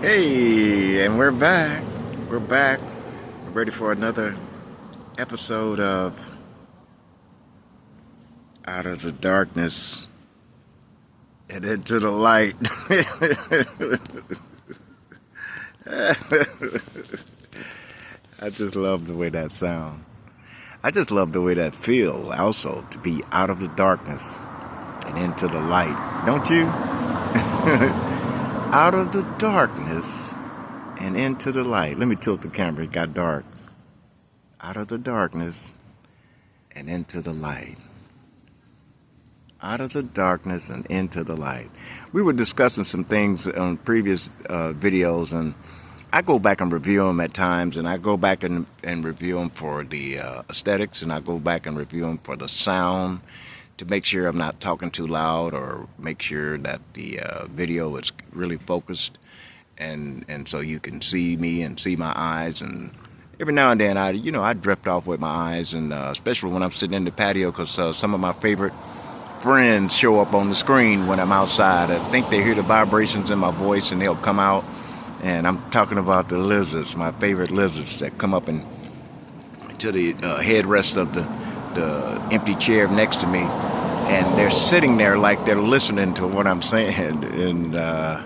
Hey, and we're back. We're back. We're ready for another episode of Out of the Darkness and Into the Light. I just love the way that sounds. I just love the way that feels also, to be out of the darkness and into the light. Don't you? Out of the darkness and into the light. Let me tilt the camera. It got dark. Out of the darkness and into the light. Out of the darkness and into the light. We were discussing some things on previous videos, and I go back and review them at times, and I go back and review them for the aesthetics, and I go back and review them for the sound, to make sure I'm not talking too loud, or make sure that the video is really focused, and so you can see me and see my eyes. And every now and then I drift off with my eyes, and especially when I'm sitting in the patio, because some of my favorite friends show up on the screen when I'm outside. I think they hear the vibrations in my voice, and they'll come out. And I'm talking about the lizards, my favorite lizards that come up and to the headrest of the empty chair next to me, and they're sitting there like they're listening to what I'm saying. And I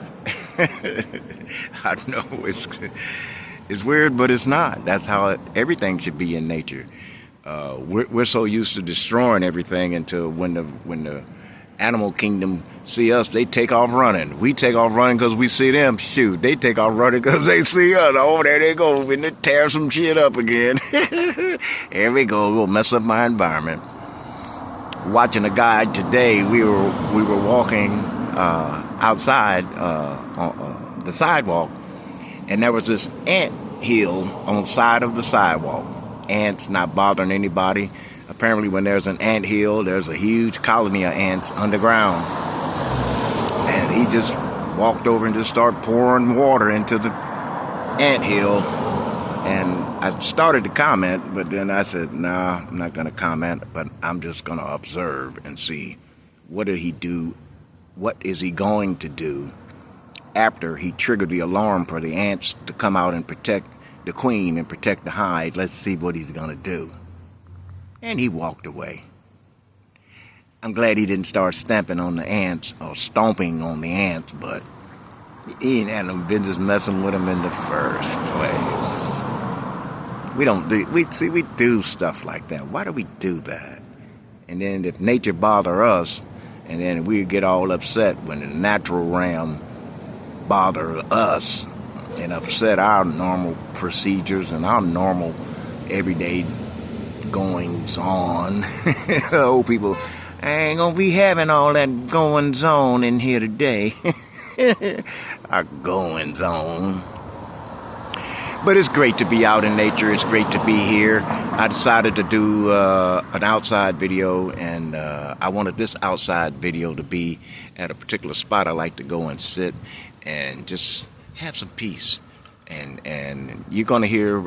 know it's weird, but it's not. That's how everything should be in nature. We're so used to destroying everything until when the animal kingdom see us, they take off running. We take off running because we see them. Shoot, they take off running because they see us. Oh, there they go, and they tear some shit up again. Here we go. We'll mess up my environment. Watching a guy today, we were walking outside on the sidewalk, and there was this ant hill on the side of the sidewalk. Ants not bothering anybody. Apparently, when there's an ant hill, there's a huge colony of ants underground. And he just walked over and just started pouring water into the ant hill. And I started to comment, but then I said, nah, I'm not going to comment, but I'm just going to observe and see, what did he do? What is he going to do after he triggered the alarm for the ants to come out and protect the queen and protect the hive? Let's see what he's going to do. And he walked away. I'm glad he didn't start stamping on the ants or stomping on the ants, but he ain't had no business messing with them in the first place. We do stuff like that. Why do we do that? And then if nature bother us, and then we get all upset when the natural realm bother us and upset our normal procedures and our normal everyday goings on. Old people, I ain't gonna be having all that goings on in here today. Our goings on. But it's great to be out in nature. It's great to be here. I decided to do an outside video, and I wanted this outside video to be at a particular spot I like to go and sit and just have some peace. And you're going to hear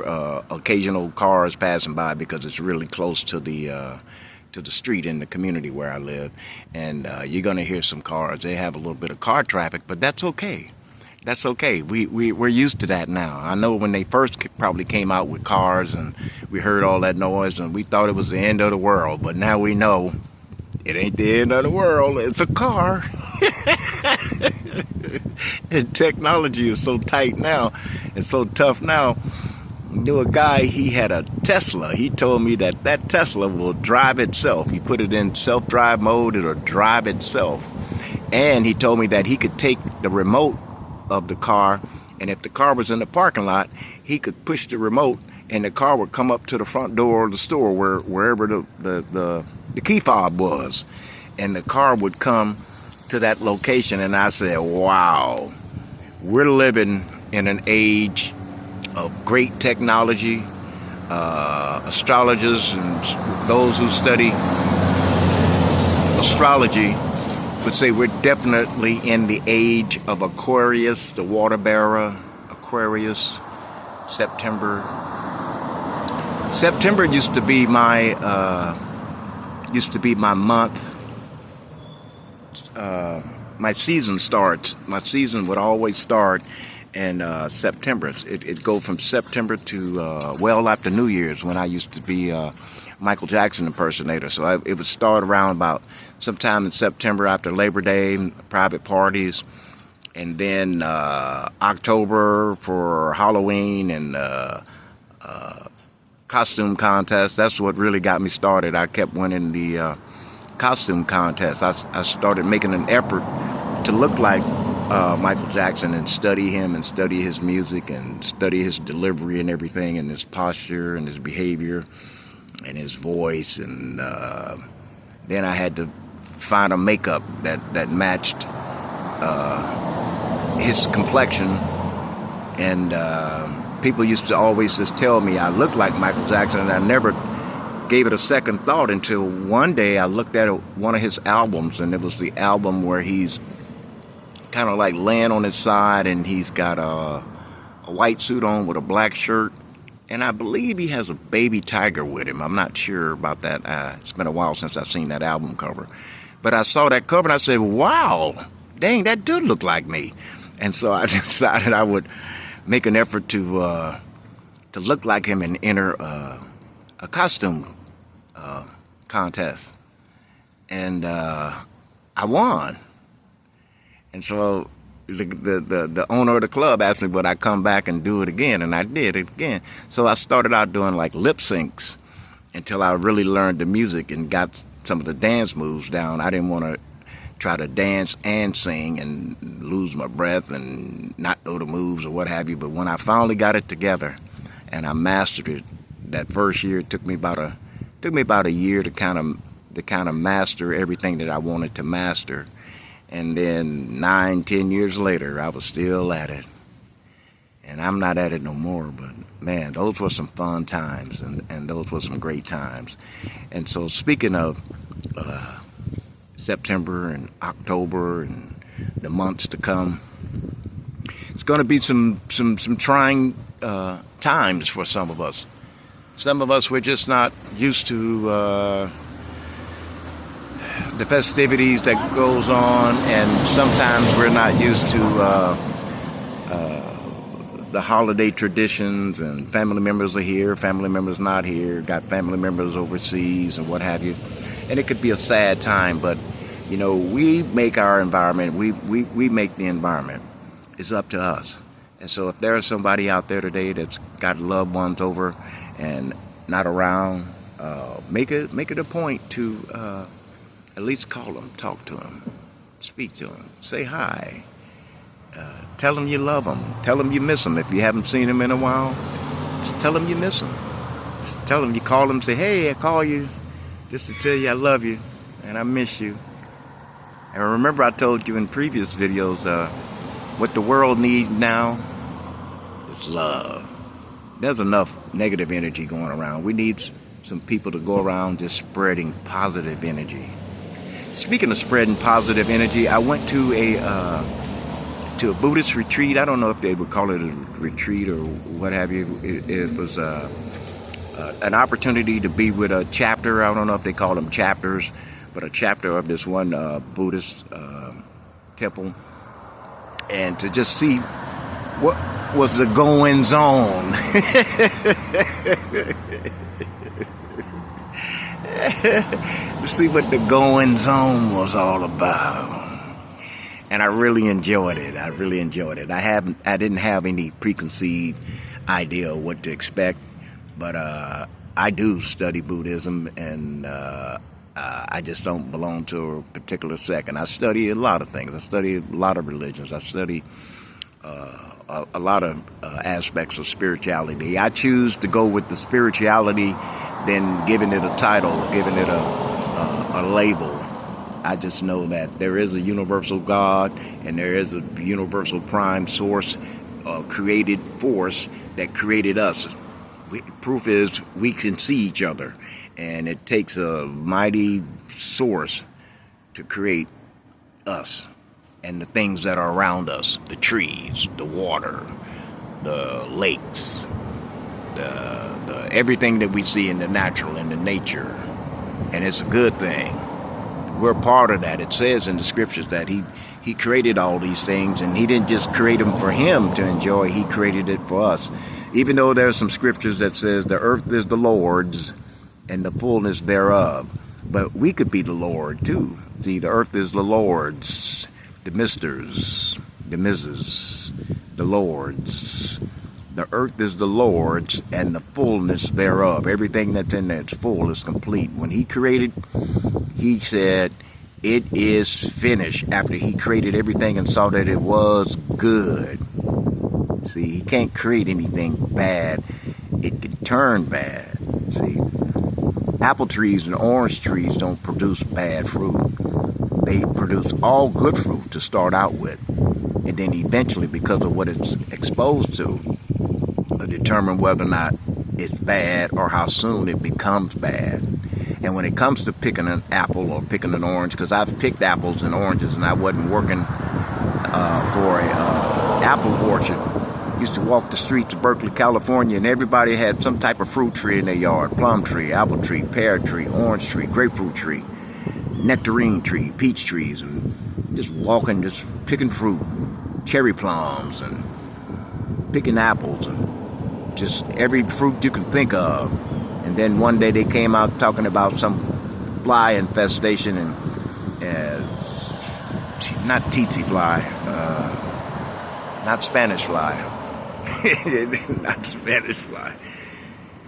occasional cars passing by because it's really close to the street in the community where I live. And you're going to hear some cars. They have a little bit of car traffic, but that's okay. That's okay. We're used to that now. I know when they first probably came out with cars and we heard all that noise and we thought it was the end of the world, but now we know it ain't the end of the world. It's a car. And technology is so tight now. It's so tough now. Knew a guy, he had a Tesla. He told me that Tesla will drive itself. You put it in self-drive mode, it'll drive itself. And he told me that he could take the remote of the car, and if the car was in the parking lot, he could push the remote and the car would come up to the front door of the store wherever the key fob was, and the car would come to that location. And I said, wow, we're living in an age of great technology. Astrologers and those who study astrology would say we're definitely in the age of Aquarius, the water bearer. Aquarius, September. September used to be my month. My season starts. My season would always start and September. It go from September to well after New Year's, when I used to be Michael Jackson impersonator. So it would start around about sometime in September after Labor Day, private parties, and then October for Halloween and costume contest. That's what really got me started. I kept winning the costume contest. I started making an effort to look like Michael Jackson and study him and study his music and study his delivery and everything, and his posture and his behavior and his voice. And then I had to find a makeup that matched his complexion. And people used to always just tell me I looked like Michael Jackson, and I never gave it a second thought until one day I looked at one of his albums, and it was the album where he's kind of like laying on his side, and he's got a white suit on with a black shirt, and I believe he has a baby tiger with him. I'm not sure about that. It's been a while since I've seen that album cover, but I saw that cover and I said, wow, dang, that did look like me. And so I decided I would make an effort to look like him and enter a costume contest, and I won. And so the owner of the club asked me would I come back and do it again, and I did it again. So I started out doing like lip syncs until I really learned the music and got some of the dance moves down. I didn't want to try to dance and sing and lose my breath and not know the moves or what have you. But when I finally got it together and I mastered it, that first year it took me about a year to kind of master everything that I wanted to master. And then 9-10 years later, I was still at it. And I'm not at it no more, but man, those were some fun times, and those were some great times. And so speaking of September and October and the months to come, it's going to be some trying times for some of us. Some of us, we're just not used to the festivities that goes on, and sometimes we're not used to the holiday traditions, and family members are here, family members not here, got family members overseas and what have you. And it could be a sad time, but you know, we make our environment, we make the environment. It's up to us. And so if there's somebody out there today that's got loved ones over and not around, make it a point to at least call them, talk to them, speak to them, say hi, tell them you love them, tell them you miss them. If you haven't seen them in a while, just tell them you miss them. Just tell them you call them, say, hey, I call you just to tell you I love you and I miss you. And remember, I told you in previous videos, what the world needs now is love. There's enough negative energy going around. We need some people to go around just spreading positive energy. Speaking of spreading positive energy, I went to a Buddhist retreat. I don't know if they would call it a retreat or what have you. It was an opportunity to be with a chapter. I don't know if they call them chapters, but a chapter of this one Buddhist temple, and to just see what was the goings on. To see what the goings on was all about. And I really enjoyed it. I didn't have any preconceived idea of what to expect, but I do study Buddhism, and I just don't belong to a particular sect. And I study a lot of things. I study a lot of religions. I study a lot of aspects of spirituality. I choose to go with the spirituality than giving it a title, giving it a label. I just know that there is a universal God, and there is a universal prime source, created force that created us. Proof is we can see each other, and it takes a mighty source to create us and the things that are around us, the trees, the water, the lakes, the everything that we see in the natural, in the nature. And it's a good thing. We're part of that. It says in the scriptures that he He created all these things, and he didn't just create them for him to enjoy. He created it for us. Even though there's some scriptures that says the earth is the Lord's and the fullness thereof. But we could be the Lord too. See, the earth is the Lord's, the misters, the Mrs., the Lord's. The earth is the Lord's and the fullness thereof. Everything that's in there is full, is complete. When he created, he said, it is finished. After he created everything and saw that it was good. See, he can't create anything bad. It can turn bad. See, apple trees and orange trees don't produce bad fruit. They produce all good fruit to start out with. And then eventually, because of what it's exposed to, determine whether or not it's bad or how soon it becomes bad. And when it comes to picking an apple or picking an orange, because I've picked apples and oranges and I wasn't working for a apple orchard. Used to walk the streets of Berkeley, California, and everybody had some type of fruit tree in their yard. Plum tree, apple tree, pear tree, orange tree, grapefruit tree, nectarine tree, peach trees, and just walking, just picking fruit, cherry plums, and picking apples, and just every fruit you can think of. And then one day they came out talking about some fly infestation, and not tsetse fly, not Spanish fly, not Spanish fly.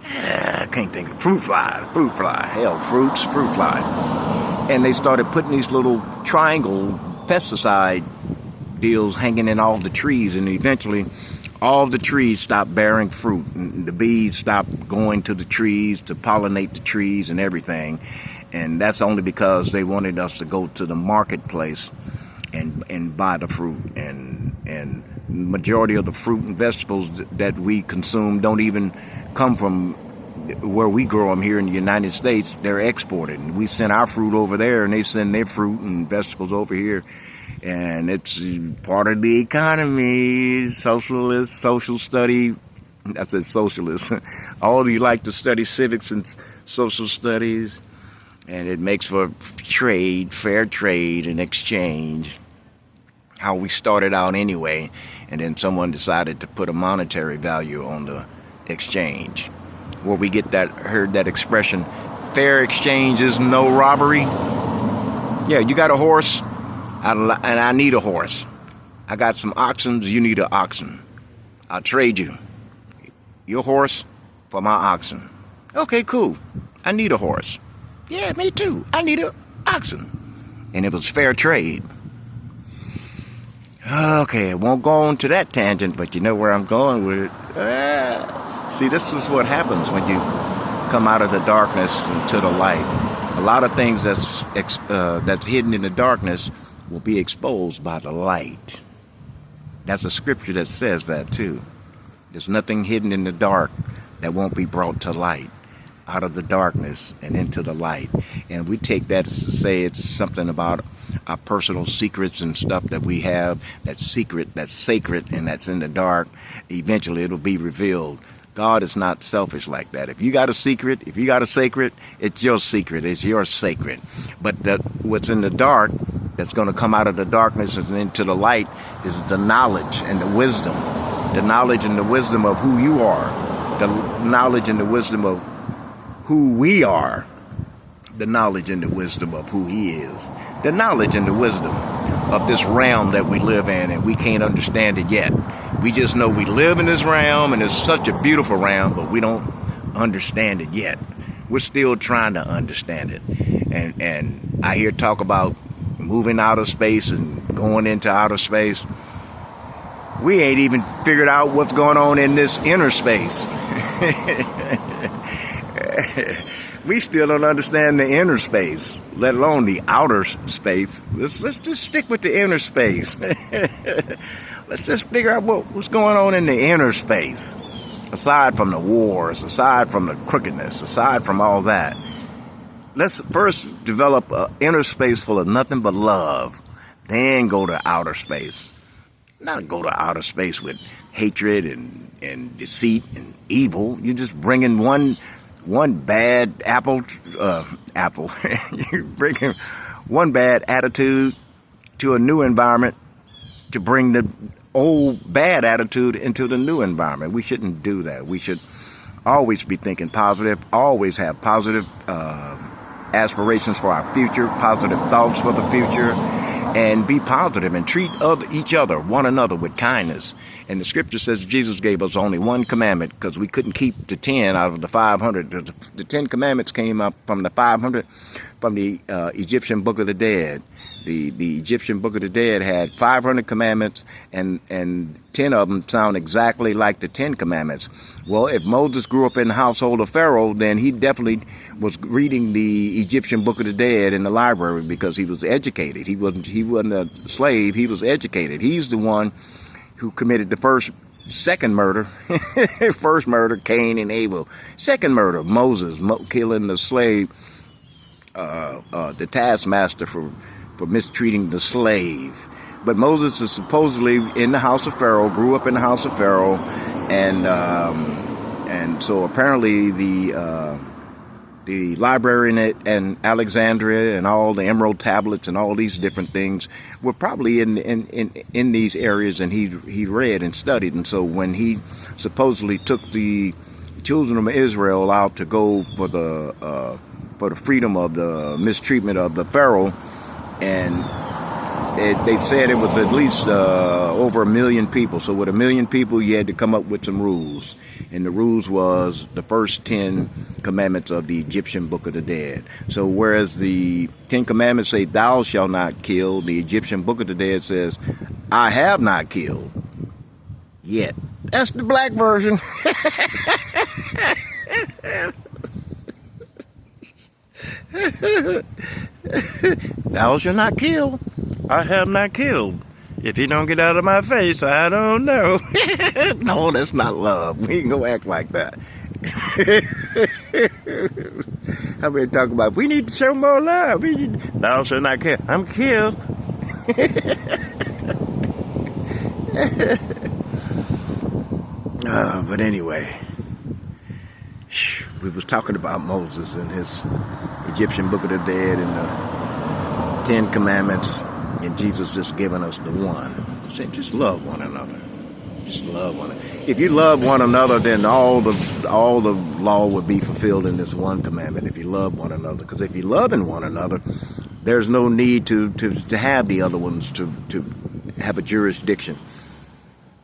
I can't think of fruit fly, hell, fruit fly. And they started putting these little triangle pesticide deals hanging in all the trees, and eventually all the trees stopped bearing fruit, and the bees stopped going to the trees to pollinate the trees and everything. And that's only because they wanted us to go to the marketplace and buy the fruit. And majority of the fruit and vegetables that we consume don't even come from where we grow them here in the United States. They're exported. We send our fruit over there, and they send their fruit and vegetables over here. And it's part of the economy, social study. I said socialist. All of you like to study civics and social studies. And it makes for trade, fair trade and exchange. How we started out anyway. And then someone decided to put a monetary value on the exchange. Where we heard that expression, fair exchange is no robbery. Yeah, you got a horse? And I need a horse. I got some oxen, you need an oxen. I'll trade you your horse for my oxen. Okay, cool. I need a horse. Yeah, me too. I need an oxen. And it was fair trade. Okay, I won't go on to that tangent, but you know where I'm going with it. See, this is what happens when you come out of the darkness into the light. A lot of things that's hidden in the darkness will be exposed by the light. That's a scripture that says that too. There's nothing hidden in the dark that won't be brought to light, out of the darkness and into the light. And we take that to say it's something about our personal secrets and stuff that we have, that's secret, that's sacred, and that's in the dark. Eventually it'll be revealed. God is not selfish like that. If you got a secret, if you got a sacred, it's your secret, it's your sacred. But what's in the dark, that's going to come out of the darkness and into the light, is the knowledge and the wisdom. The knowledge and the wisdom of who you are. The knowledge and the wisdom of who we are. The knowledge and the wisdom of who he is. The knowledge and the wisdom of this realm that we live in, and we can't understand it yet. We just know we live in this realm, and it's such a beautiful realm, but we don't understand it yet. We're still trying to understand it. And I hear talk about moving out of space and going into outer space. We ain't even figured out what's going on in this inner space. We still don't understand the inner space, let alone the outer space. Let's just stick with the inner space. Let's just figure out what's going on in the inner space. Aside from the wars, aside from the crookedness, aside from all that. Let's first develop an inner space full of nothing but love. Then go to outer space. Not go to outer space with hatred and deceit and evil. You're just bringing one bad apple. You're bringing one bad attitude to a new environment to bring the old bad attitude into the new environment. We shouldn't do that. We should always be thinking positive, always have positive aspirations for our future, positive thoughts for the future, and be positive and treat each other, one another, with kindness. And the scripture says Jesus gave us only one commandment because we couldn't keep the 10 out of the 500. The 10 commandments came up from the 500 from the Egyptian Book of the Dead. The Egyptian Book of the Dead had 500 commandments, and 10 of them sound exactly like the 10 commandments. Well, if Moses grew up in the household of Pharaoh, then he definitely was reading the Egyptian Book of the Dead in the library because he was educated. He wasn't a slave. He was educated. He's the one who committed the second murder. First murder, Cain and Abel. Second murder, Moses killing the slave, the taskmaster for mistreating the slave. But Moses is supposedly in the house of Pharaoh, grew up in the house of Pharaoh, and so apparently the library in Alexandria and all the emerald tablets and all these different things were probably in these areas, and he read and studied. And so when he supposedly took the children of Israel out to go for the freedom of the mistreatment of the Pharaoh, and they said it was at least over 1 million people. So with 1 million people, you had to come up with some rules. And the rules was the first 10 commandments of the Egyptian Book of the Dead. So whereas the 10 commandments say, thou shalt not kill, the Egyptian Book of the Dead says, I have not killed yet. That's the black version. Thou shalt not kill. I have not killed. If you don't get out of my face, I don't know. No, that's not love. We ain't gonna act like that. I've been talking about, we need to show more love. Thou shalt not kill. I'm killed. But anyway, we was talking about Moses and his Egyptian Book of the Dead and the 10 Commandments, and Jesus just giving us the one. Saying, just love one another. Just love one another. If you love one another, then all the law would be fulfilled in this one commandment. If you love one another, because if you're loving one another, there's no need to have the other ones to have a jurisdiction.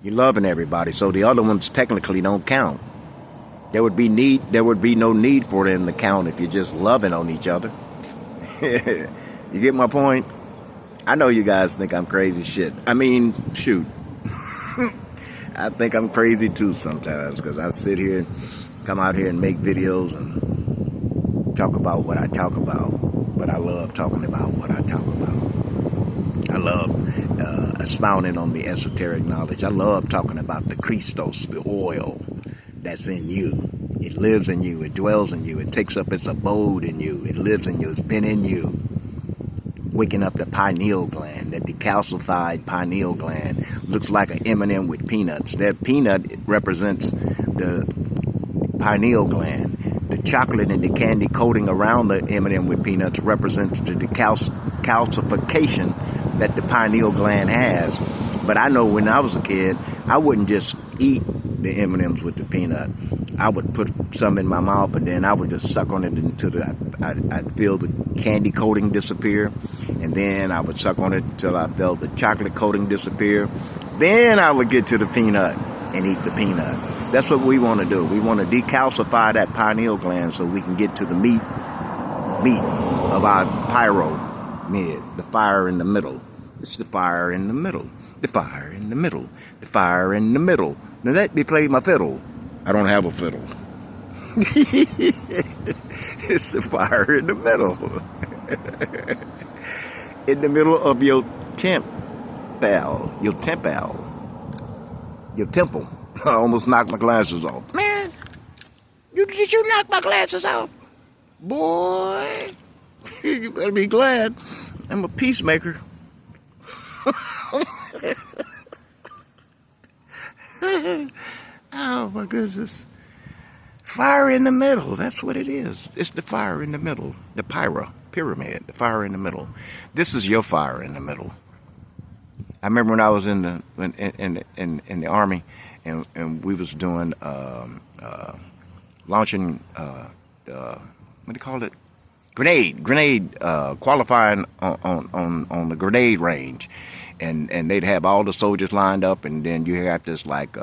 You're loving everybody, so the other ones technically don't count. There would be no need for them to count if you're just loving on each other. You get my point? I know you guys think I'm crazy shit. I mean, shoot. I think I'm crazy too sometimes, because I sit here and come out here and make videos and talk about what I talk about. But I love talking about what I talk about. I love expounding on the esoteric knowledge. I love talking about the Christos, the oil that's in you. It lives in you. It dwells in you. It takes up its abode in you. It lives in you. It's been in you. Waking up the pineal gland, that decalcified pineal gland, looks like an M&M with peanuts. That peanut represents the pineal gland. The chocolate and the candy coating around the M&M with peanuts represents the calcification that the pineal gland has. But I know when I was a kid, I wouldn't just eat the M&Ms with the peanut. I would put some in my mouth, and then I would just suck on it until I'd feel the candy coating disappear. And then I would suck on it until I felt the chocolate coating disappear. Then I would get to the peanut and eat the peanut. That's what we want to do. We want to decalcify that pineal gland so we can get to the meat of our pyramid, the fire in the middle. It's the fire in the middle. The fire in the middle. The fire in the middle. Now let me play my fiddle. I don't have a fiddle. It's the fire in the middle. In the middle of your temple. I almost knocked my glasses off. Man, did you knock my glasses off? Boy, you better be glad. I'm a peacemaker. Oh my goodness. Fire in the middle, that's what it is. It's the fire in the middle. The pyramid, the fire in the middle. This is your fire in the middle. I remember when I was in the army, and we was doing launching what do you call it? Grenade qualifying on the grenade range, and they'd have all the soldiers lined up, and then you got this like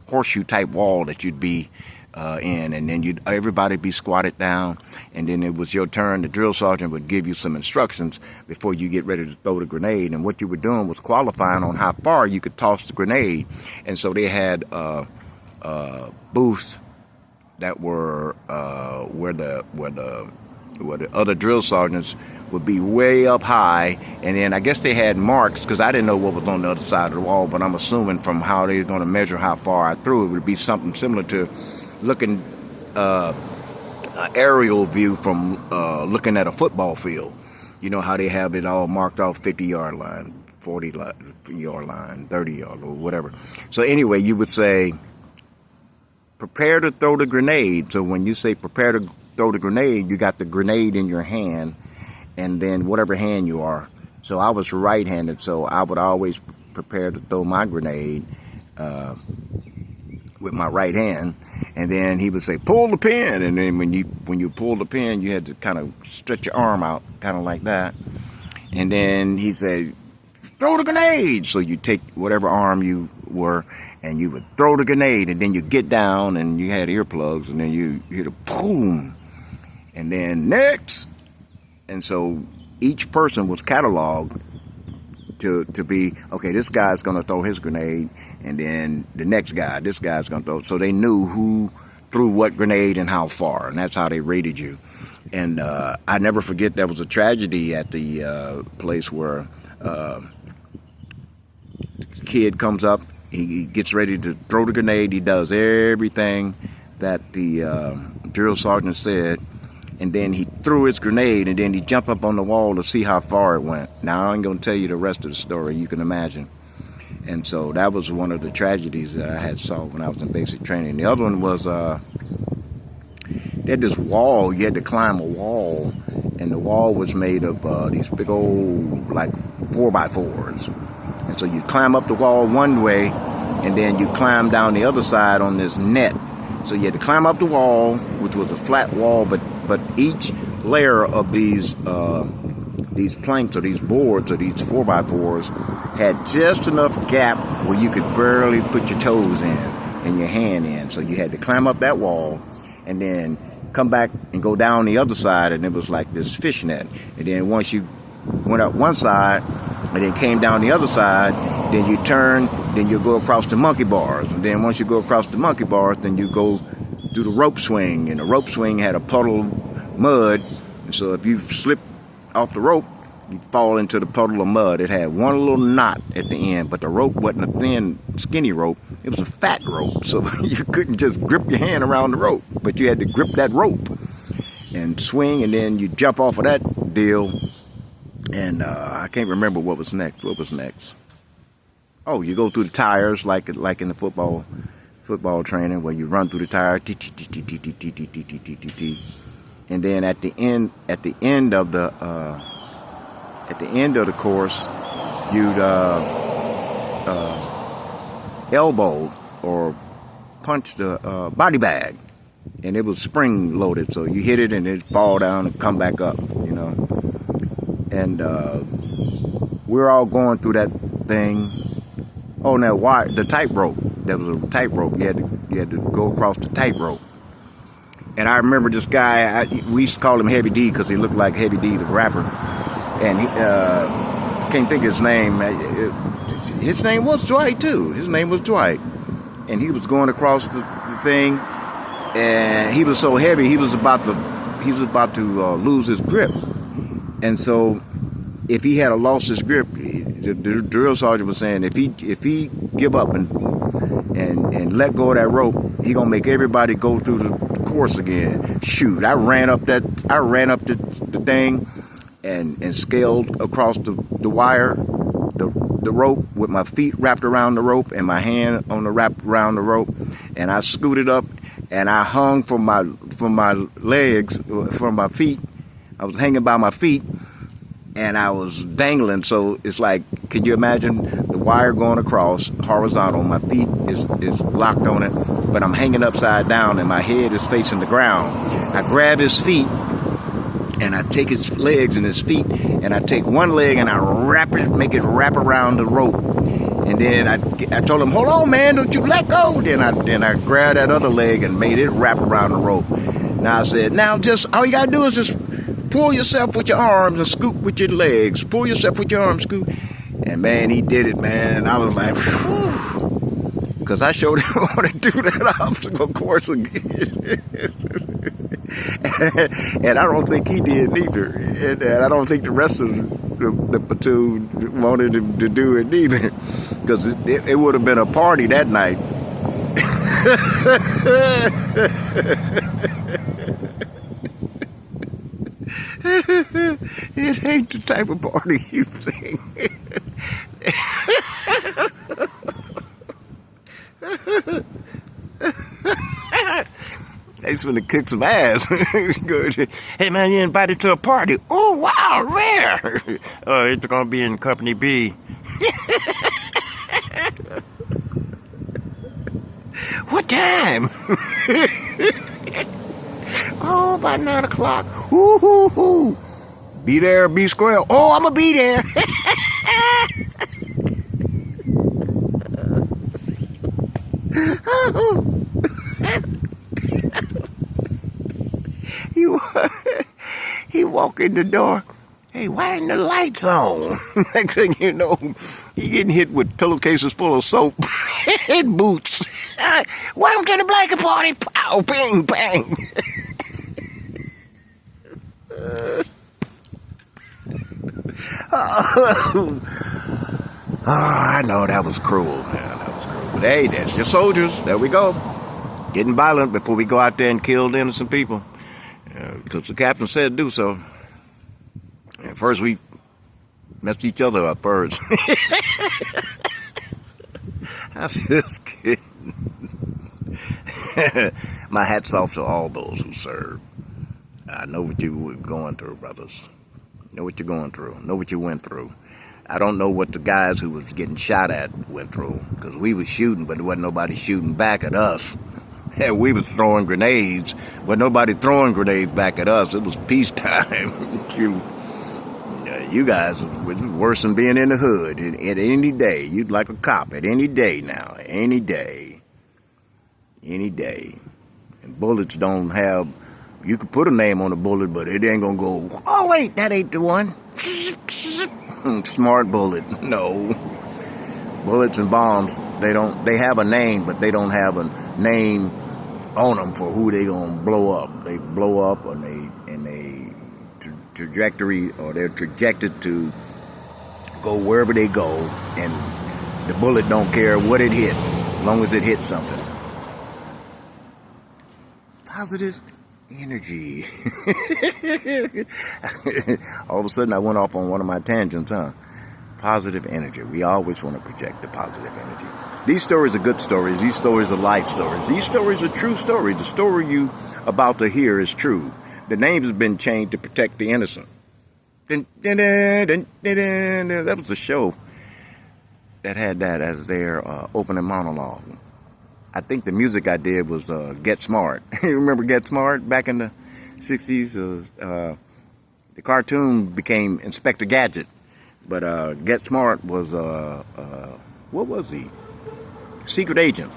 horseshoe type wall that you'd be in, and then everybody be squatted down, and then it was your turn. The drill sergeant would give you some instructions before you get ready to throw the grenade, and what you were doing was qualifying on how far you could toss the grenade. And so they had booths that were where the other drill sergeants would be way up high, and then I guess they had marks, because I didn't know what was on the other side of the wall, but I'm assuming from how they were going to measure how far I threw, it would be something similar to looking aerial view from looking at a football field. You know how they have it all marked off, 50-yard line, 40-yard line, 30-yard, or whatever. So anyway, you would say, prepare to throw the grenade. So when you say prepare to throw the grenade, you got the grenade in your hand, and then whatever hand you are. So I was right-handed, so I would always prepare to throw my grenade with my right hand, and then he would say, pull the pin, and then when you pull the pin, you had to kind of stretch your arm out, kind of like that, and then he said, throw the grenade. So you take whatever arm you were, and you would throw the grenade, and then you get down, and you had earplugs, and then you hit a boom, and then next. And so each person was cataloged to be, okay, this guy's going to throw his grenade, and then the next guy, this guy's going to throw. So they knew who threw what grenade and how far, and that's how they rated you. And I never forget, there was a tragedy at the place where the kid comes up, he gets ready to throw the grenade, he does everything that the drill sergeant said, and then he threw his grenade, and then he jumped up on the wall to see how far it went. Now, I ain't going to tell you the rest of the story. You can imagine. And so that was one of the tragedies that I had saw when I was in basic training. The other one was they had this wall. You had to climb a wall, and the wall was made of these big old, like, 4x4s. And so you climb up the wall one way, and then you climb down the other side on this net. So you had to climb up the wall, which was a flat wall, but each layer of these planks or these boards or these 4x4s had just enough gap where you could barely put your toes in and your hand in. So you had to climb up that wall and then come back and go down the other side, and it was like this fishnet. And then once you went up one side and then came down the other side, then you turn, then you go across the monkey bars. And then once you go across the monkey bars, then you go do the rope swing. And the rope swing had a puddle of mud. And so if you slip off the rope, you fall into the puddle of mud. It had one little knot at the end, but the rope wasn't a thin, skinny rope. It was a fat rope. So you couldn't just grip your hand around the rope, but you had to grip that rope and swing, and then you jump off of that deal. And I can't remember what was next. What was next? Oh, you go through the tires like in the football training, where you run through the tire, and then at the end of the course, you'd elbow or punch the body bag, and it was spring loaded, so you hit it and it'd fall down and come back up, you know. And we're all going through that thing. Oh, now the tightrope. There was a tightrope. You had to go across the tightrope. And I remember this guy. We used to call him Heavy D because he looked like Heavy D, the rapper. And he, can't think of his name. His name was Dwight too. His name was Dwight. And he was going across the thing, and he was so heavy he was about to lose his grip. And so, if he had lost his grip, the drill sergeant was saying, if he give up and let go of that rope, he gonna make everybody go through the course again. Shoot, I ran up the thing and scaled across the wire, the rope, with my feet wrapped around the rope and my hand on the wrap around the rope, and I scooted up and I hung from my legs, from my feet. I was hanging by my feet, and I was dangling, so it's like Can you imagine the wire going across horizontal? My feet is locked on it, but I'm hanging upside down and my head is facing the ground. I grab his feet and I take his legs and his feet and I take one leg and I make it wrap around the rope. And then I told him, hold on, man, don't you let go. Then I grabbed that other leg and made it wrap around the rope. Now I said, now just all you gotta do is just pull yourself with your arms and scoop with your legs. Pull yourself with your arms, scoop. And man, he did it, man. And I was like, whew. Because I showed him how to do that obstacle course again. And I don't think he did neither. And I don't think the rest of the platoon wanted him to do it neither. Because it would have been a party that night. It ain't the type of party you think. He's finna kick some ass. Hey man, you invited to a party. Oh wow, rare. Oh, it's gonna be in Company B. What time? Oh, about 9 o'clock. Ooh. Be there, be square. Oh, I'm gonna be there. He walk in the door. Hey, why ain't the lights on? Next thing you know, he getting hit with pillowcases full of soap and boots. Welcome to the blanket party. Pow, bang, bang. I know that was cruel, man. That was cruel. But hey, that's your soldiers. There we go. Getting violent before we go out there and kill the innocent people. Because the captain said do so. And first we messed each other up first. I'm just kidding. My hat's off to all those who serve. I know what you were going through, brothers. Know what you're going through. Know what you went through. I don't know what the guys who was getting shot at went through, because we was shooting, but there wasn't nobody shooting back at us. And we was throwing grenades, but nobody throwing grenades back at us. It was peacetime. You guys was worse than being in the hood at any day. You'd like a cop at any day now. Any day. Any day. And bullets don't have... You could put a name on a bullet, but it ain't gonna go, oh wait, that ain't the one. Smart bullet. No. Bullets and bombs, they have a name, but they don't have a name on them for who they gonna blow up. They blow up and they trajectory, or they're trajected to go wherever they go, and the bullet don't care what it hit, as long as it hits something. Positive energy. All of a sudden I went off on one of my tangents, huh? Positive energy. We always want to project the positive energy. These stories are good stories. These stories are life stories. These stories are true stories. The story you about to hear is true. The names have been changed to protect the innocent. That was a show that had that as their opening monologue. I think the music I did was Get Smart. You remember Get Smart back in the 60s? The cartoon became Inspector Gadget. But Get Smart was, what was he? Secret agent.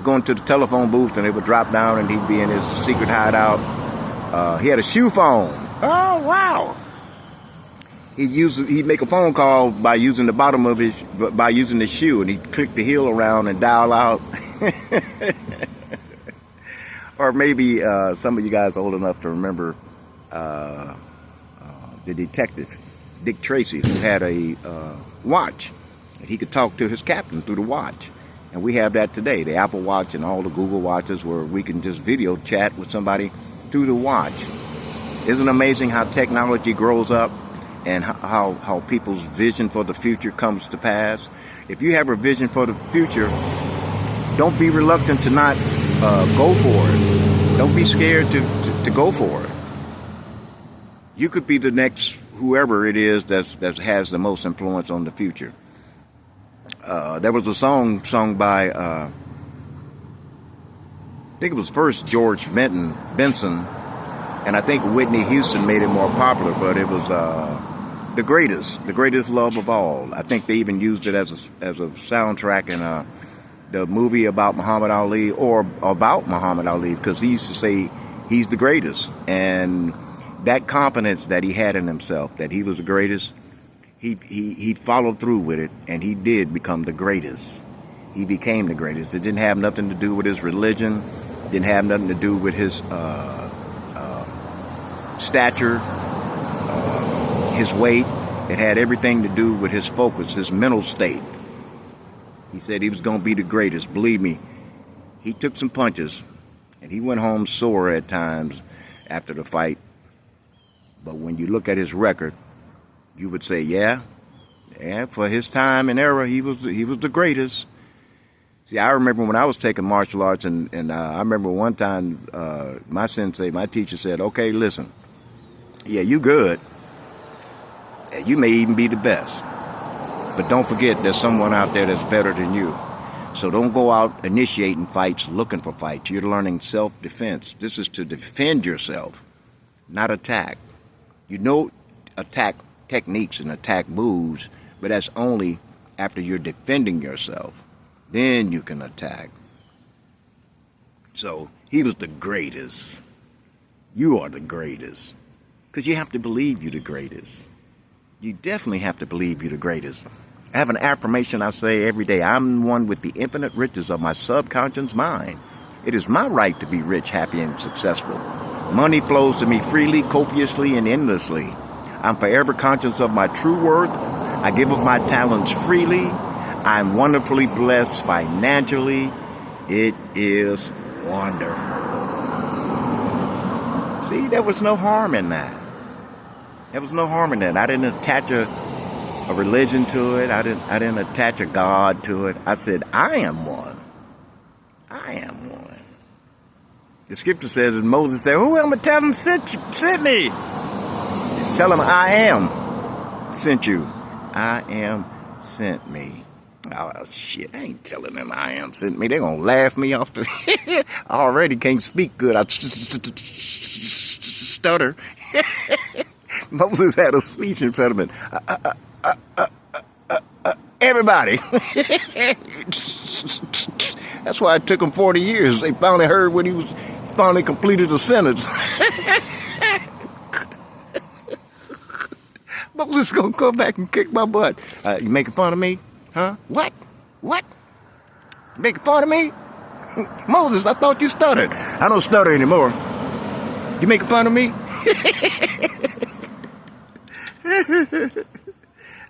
Going to the telephone booth and they would drop down and he'd be in his secret hideout. He had a shoe phone. Oh, wow. He'd make a phone call by using the bottom of by using his shoe, and he'd click the heel around and dial out. Or maybe some of you guys are old enough to remember the detective, Dick Tracy, who had a watch, and he could talk to his captain through the watch. And we have that today, the Apple Watch and all the Google Watches, where we can just video chat with somebody through the watch. Isn't it amazing how technology grows up and how people's vision for the future comes to pass? If you have a vision for the future, don't be reluctant to not go for it. Don't be scared to go for it. You could be the next whoever it is that has the most influence on the future. There was a song sung by I think it was first George Benson, and I think Whitney Houston made it more popular, but it was the greatest love of all. I think they even used it as a soundtrack in the movie about Muhammad Ali, or about Muhammad Ali, because he used to say he's the greatest, and that confidence that he had in himself, that he was the greatest, he followed through with it, and he did become the greatest. He became the greatest. It didn't have nothing to do with his religion, didn't have nothing to do with his stature, his weight. It had everything to do with his focus, his mental state. He said he was going to be the greatest. Believe me, he took some punches, and he went home sore at times after the fight. But when you look at his record, you would say, yeah, for his time and era, he was the greatest. See, I remember when I was taking martial arts, and I remember one time my teacher said, okay, listen, yeah, you good. You may even be the best. But don't forget there's someone out there that's better than you. So don't go out initiating fights, looking for fights. You're learning self-defense. This is to defend yourself, not attack. You know attack techniques and attack moves, but that's only after you're defending yourself. Then you can attack. So he was the greatest. You are the greatest. Because you have to believe you're the greatest. You definitely have to believe you're the greatest. I have an affirmation I say every day. I'm one with the infinite riches of my subconscious mind. It is my right to be rich, happy, and successful. Money flows to me freely, copiously, and endlessly. I'm forever conscious of my true worth. I give of my talents freely. I'm wonderfully blessed financially. It is wonderful. See, there was no harm in that. There was no harm in that. I didn't attach a religion to it. I didn't attach a God to it. I said, I am one. I am one. The scripture says, as Moses said, who am I tell him sent me? Tell him I am sent you. I am sent me. Oh, shit, I ain't telling them I am sent me. They're going to laugh me off the... I already can't speak good. I stutter. Moses had a speech impediment. Everybody. That's why it took him 40 years. They finally heard when he was finally completed a sentence. Moses gonna come back and kick my butt. You making fun of me? Huh? What? What? You making fun of me? Moses, I thought you stuttered. I don't stutter anymore. You making fun of me?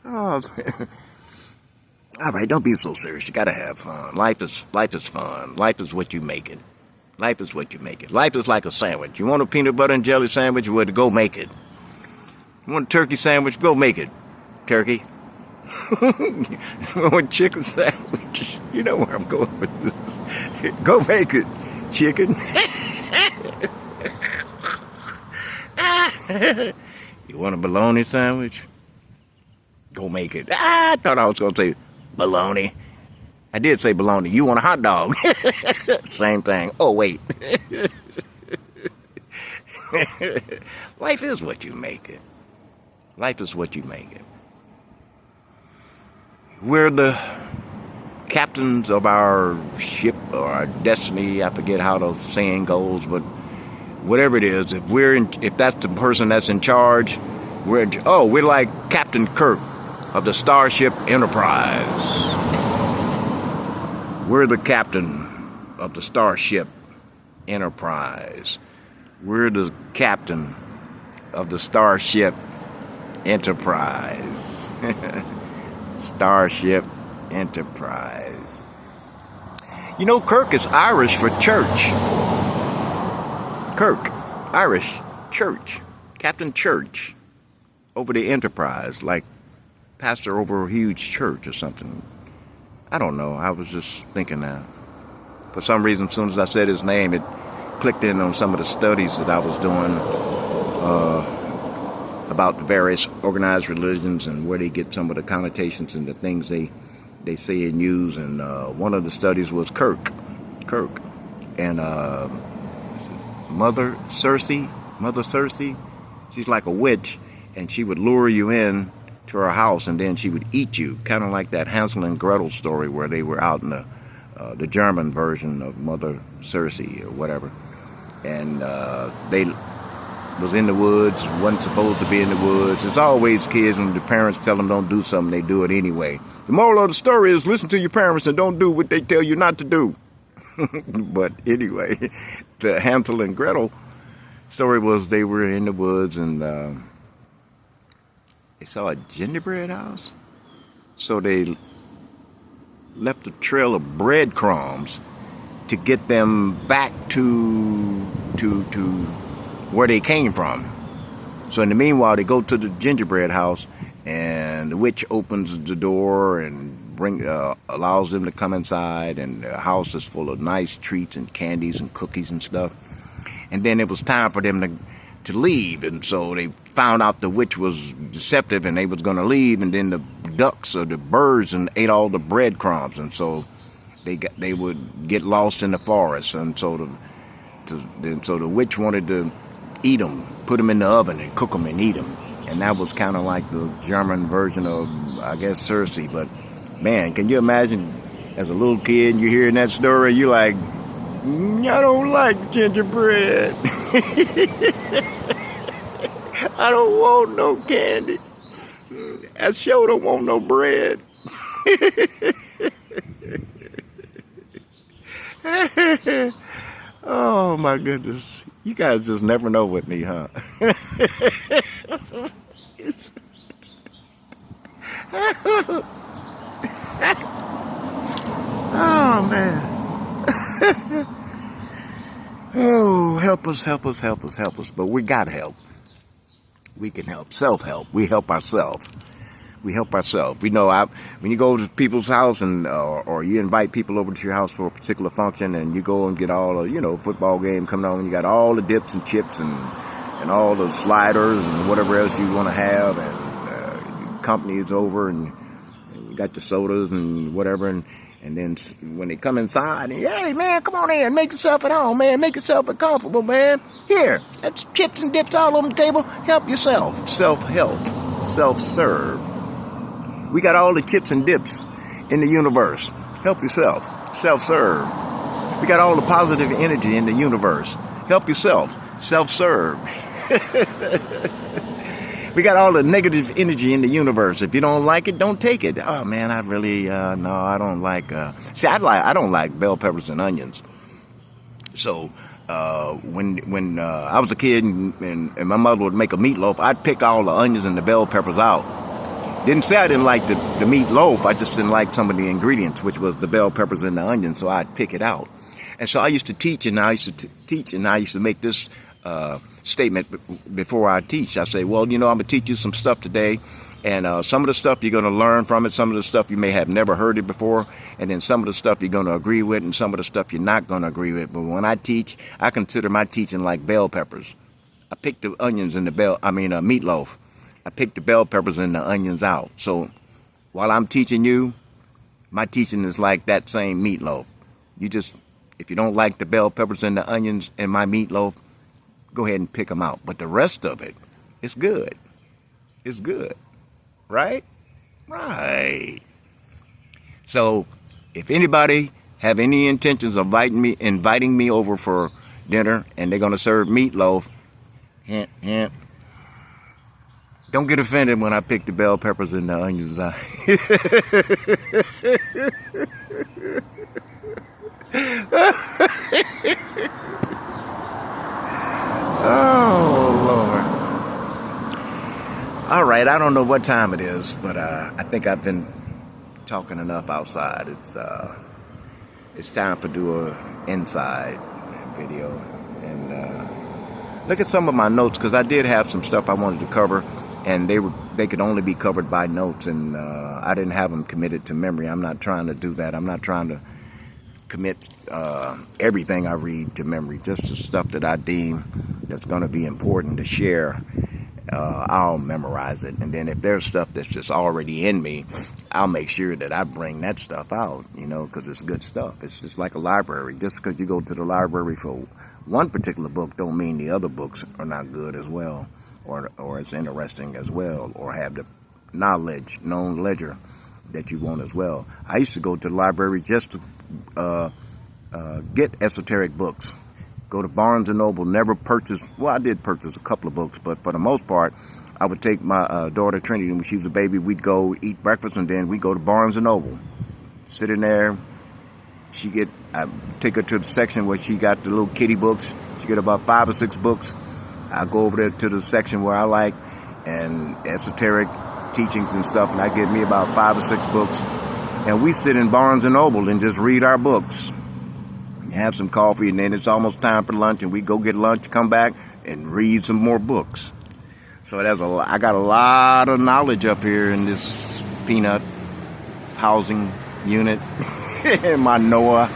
Oh, man. All right, don't be so serious. You gotta have fun. Life is fun. Life is what you make it. Life is what you make it. Life is like a sandwich. You want a peanut butter and jelly sandwich? Well, go make it. You want a turkey sandwich? Go make it. Turkey. You want a chicken sandwich? You know where I'm going with this. Go make it. Chicken. You want a bologna sandwich? Go make it. I thought I was going to say bologna. I did say bologna. You want a hot dog? Same thing. Oh, wait. Life is what you make it. Life is what you make it. We're the captains of our ship or our destiny. I forget how the saying goes, but whatever it is, if that's the person that's in charge, we're like Captain Kirk of the Starship Enterprise. We're the captain of the Starship Enterprise. We're the captain of the Starship Enterprise. Starship Enterprise. You know, Kirk is Irish for church. Kirk, Irish, church. Captain Church. Over the Enterprise, like pastor over a huge church or something. I don't know. I was just thinking that. For some reason, as soon as I said his name, it clicked in on some of the studies that I was doing about the various organized religions and where they get some of the connotations and the things they say and use. And one of the studies was Kirk, and Mother Cersei. She's like a witch, and she would lure you in to her house, and then she would eat you, kind of like that Hansel and Gretel story where they were out in the German version of Mother Cersei or whatever, and they was in the woods, wasn't supposed to be in the woods. It's always kids when the parents tell them don't do something, they do it anyway. The moral of the story is listen to your parents and don't do what they tell you not to do. But anyway, the Hansel and Gretel story was they were in the woods and they saw a gingerbread house. So they left a trail of breadcrumbs to get them back to where they came from. So in the meanwhile, they go to the gingerbread house, and the witch opens the door and allows them to come inside, and the house is full of nice treats and candies and cookies and stuff. And then it was time for them to leave, and so they found out the witch was deceptive and they was going to leave, and then the ducks or the birds and ate all the breadcrumbs, and so they would get lost in the forest, and so the witch wanted to eat them, put them in the oven and cook them and eat them. And that was kind of like the German version of, I guess, Cersei. But man, can you imagine as a little kid, you're hearing that story, you're like, I don't like gingerbread. I don't want no candy. I sure don't want no bread. Oh my goodness. You guys just never know with me, huh? Oh man. Oh, help us. But we got help. We can help. Self-help. We help ourselves. We know when you go to people's house and or you invite people over to your house for a particular function, and you go and get all the football game coming on, you got all the dips and chips and all the sliders and whatever else you want to have, and company is over, and you got the sodas and whatever, and then when they come inside, hey man, come on in, make yourself at home, man, make yourself comfortable, man. Here, that's chips and dips all on the table. Help yourself. Self-help. Self-serve. We got all the chips and dips in the universe. Help yourself. Self-serve. We got all the positive energy in the universe. Help yourself. Self-serve. We got all the negative energy in the universe. If you don't like it, don't take it. Oh man, I really no, I don't like. I don't like bell peppers and onions. So when I was a kid and my mother would make a meatloaf, I'd pick all the onions and the bell peppers out. Didn't say I didn't like the meatloaf. I just didn't like some of the ingredients, which was the bell peppers and the onions. So I'd pick it out. And so I used to teach, and I used to make this statement before I teach. I say, well, I'm going to teach you some stuff today, and some of the stuff you're going to learn from it. Some of the stuff you may have never heard it before, and then some of the stuff you're going to agree with, and some of the stuff you're not going to agree with. But when I teach, I consider my teaching like bell peppers. I pick the onions and meatloaf. I pick the bell peppers and the onions out. So while I'm teaching you, my teaching is like that same meatloaf. If you don't like the bell peppers and the onions in my meatloaf, go ahead and pick them out. But the rest of it, it's good. It's good. Right? Right. So if anybody have any intentions of inviting me over for dinner and they're going to serve meatloaf, hint, hint, don't get offended when I pick the bell peppers and the onions out. Oh, Lord. All right, I don't know what time it is, but I think I've been talking enough outside. It's time to do a inside video and look at some of my notes, because I did have some stuff I wanted to cover, and they could only be covered by notes, and I didn't have them committed to memory. I'm not trying to do that. I'm not trying to commit everything I read to memory, just the stuff that I deem that's going to be important to share I'll memorize it. And then if there's stuff that's just already in me, I'll make sure that I bring that stuff out, because it's good stuff. It's just like a library. Just because you go to the library for one particular book don't mean the other books are not good as well, or it's interesting as well, or have the known ledger that you want as well. I used to go to the library just to get esoteric books. Go to Barnes & Noble, never purchase, well, I did purchase a couple of books, but for the most part, I would take my daughter Trinity when she was a baby. We'd go eat breakfast, and then we'd go to Barnes & Noble. Sit in there. I take her to the section where she got the little kiddie books. She get about 5 or 6 books. I go over there to the section where I like, and esoteric teachings and stuff, and I get me about 5 or 6 books. And we sit in Barnes & Noble and just read our books. Have some coffee, and then it's almost time for lunch, and we go get lunch, come back, and read some more books. So I got a lot of knowledge up here in this peanut housing unit. my Noah.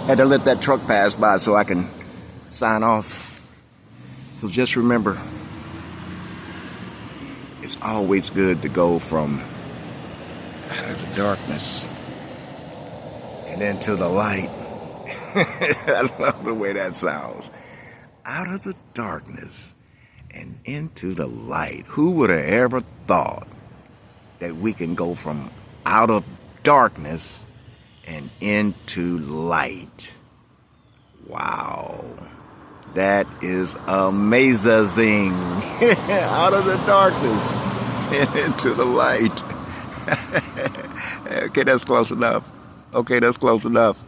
Had to let that truck pass by so I can sign off. So just remember, it's always good to go from out of the darkness and into the light. I love the way that sounds. Out of the darkness and into the light. Who would have ever thought that we can go from out of darkness and into light? Wow. That is amazing. Out of the darkness and into the light. Okay, that's close enough. Okay, that's close enough.